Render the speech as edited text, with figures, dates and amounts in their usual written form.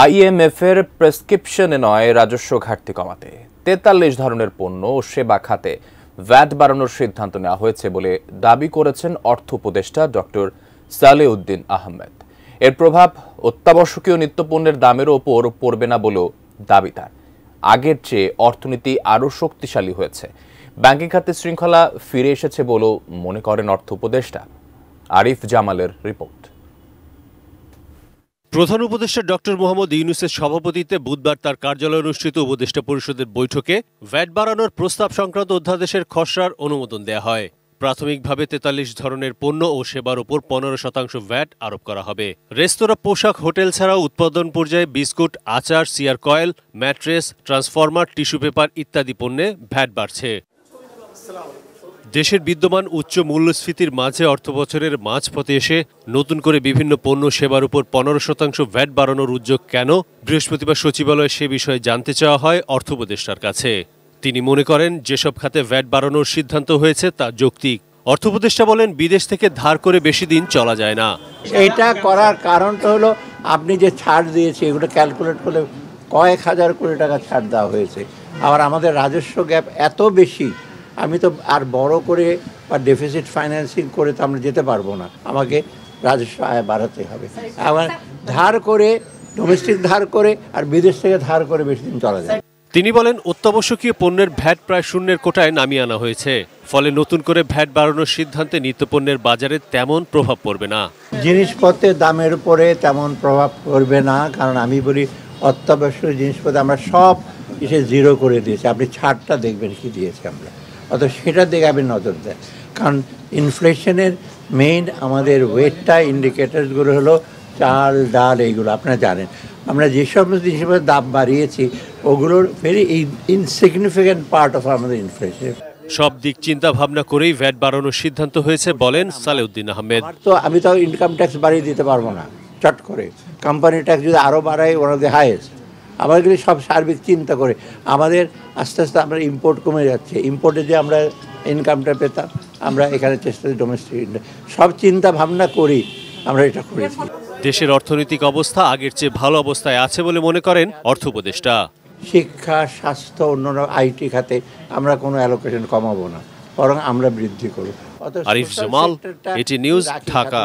আইএমএফের প্রেসক্রিপশনে নয় রাজস্ব ঘাটতি কমাতে ৪৩ ধরনের পণ্য ও সেবা খাতে ভ্যাট বাড়ানোর সিদ্ধান্ত নেওয়া হয়েছে বলে দাবি করেছেন অর্থ উপদেষ্টা ডক্টর সালেউদ্দিন আহমেদ। এর প্রভাব অত্যাবশ্যকীয় নিত্যপণ্যের দামের ওপর পড়বে না বলেও দাবি তার। আগের চেয়ে অর্থনীতি আরও শক্তিশালী হয়েছে, ব্যাংকিং খাতে শৃঙ্খলা ফিরে এসেছে বলেও মনে করেন অর্থ উপদেষ্টা। আরিফ জামালের রিপোর্ট। প্রধান উপদেষ্টা ডক্টর মোহাম্মদ ইউনূসের সভাপতিত্বে বুধবার তার কার্যালয়ে অনুষ্ঠিত উপদেষ্টা পরিষদের বৈঠকে ভ্যাট বাড়ানোর প্রস্তাব সংক্রান্ত অধ্যাদেশের খসড়ার অনুমোদন দেয়া হয়। প্রাথমিকভাবে ৪৩ ধরনের পণ্য ও সেবার উপর ১৫% ভ্যাট আরোপ করা হবে। রেস্তোরাঁ, পোশাক, হোটেল ছাড়াও উৎপাদন পর্যায়ে বিস্কুট, আচার, সিয়ার coil, mattress, transformer, tissue paper ইত্যাদি পণ্যে ভ্যাট বাড়ছে। দেশের বিদ্যমান উচ্চ মূল্যস্ফীতির মাঝে অর্থবছরের মাঝপথে এসে নতুন করে বিভিন্ন পণ্য সেবার উপর ১৫% ভ্যাট বাড়ানোর উদ্যোগ কেন? বৃহস্পতিবার সচিবালয়ে সে বিষয়ে জানতে চাওয়া হয় অর্থ উপদেষ্টার কাছে। তিনি মনে করেন, যেসব খাতে ভ্যাট বাড়ানোর সিদ্ধান্ত হয়েছে তা যৌক্তিক। অর্থ উপদেষ্টা বলেন, বিদেশ থেকে ধার করে বেশি দিন চলা যায় না। এটা করার কারণটা হলো, আপনি যে ছাড় দিয়েছে এগুলো ক্যালকুলেট করলে কয়েক হাজার কোটি টাকা ছাড় দেওয়া হয়েছে। আবার আমাদের রাজস্ব গ্যাপ এত বেশি, আমি তো আর বড় করে বা ডেফিসিট ফাইন্যান্সিং করে তো আমরা যেতে পারবো না। আমাকে রাজস্ব আয় বাড়াতে হবে। আবার ধার করে, ডোমেস্টিক ধার করে আর বিদেশ থেকে ধার করে বেশি দিন চলা যায়। তিনি বলেন, অত্যাবশ্যকীয় পণ্যের ভ্যাট প্রায় শূন্যের কোটায় নামিয়ে আনা হয়েছে। ফলে নতুন করে ভ্যাট বাড়ানোর সিদ্ধান্তে নিত্যপণ্যের বাজারে তেমন প্রভাব পড়বে না। জিনিসপত্রের দামের উপরে তেমন প্রভাব পড়বে না, কারণ আমি বলি অত্যাবশ্যক জিনিসপত্র আমরা সব এসে জিরো করে দিয়েছি। আপনি ছাড়টা দেখবেন কি দিয়েছি আমরা, অর্থাৎ সেটার দিকে আপনি নজর দেন। কারণ ইনফ্লেশনের মেইন আমাদের ওয়েটটা ইন্ডিকেটারসগুলো হলো চাল, ডাল, এইগুলো আপনারা জানেন। আমরা যে সমস্ত জিনিসের দাম বাড়িয়েছি ওগুলোর ভেরি ইনসিগনিফিক্যান্ট পার্ট অফ আমাদের ইনফ্লেশন। সব দিক চিন্তা ভাবনা করেই ভ্যাট বাড়ানোর সিদ্ধান্ত হয়েছে বলেন সালেউদ্দিন আহমেদ। তো আমি তো ইনকাম ট্যাক্স বাড়িয়ে দিতে পারবো না চট করে। কোম্পানি ট্যাক্স যদি আরও বাড়ায়, ওয়ান অফ দ্য হাইয়েস্ট। আমাদের সব সার্বিক চিন্তা করে আমাদের আস্তে আস্তে আমরা ইম্পোর্ট কমে যাচ্ছে। ইম্পোর্টে যে আমরা ইনকামটা পেতাম, আমরা এখানে চেষ্টা করি ডোমেস্টিক, সব চিন্তা ভাবনা করি আমরা এটা করেছি। দেশের অর্থনৈতিক অবস্থা আগের চেয়ে ভালো অবস্থায় আছে বলে মনে করেন অর্থ উপদেষ্টা। শিক্ষা, স্বাস্থ্য, অন্যান্য আইটি খাতে আমরা কোনো অ্যালোকেশন কমাবো না, বরং আমরা বৃদ্ধি করব। আরিফ জামাল, এটি নিউজ, ঢাকা।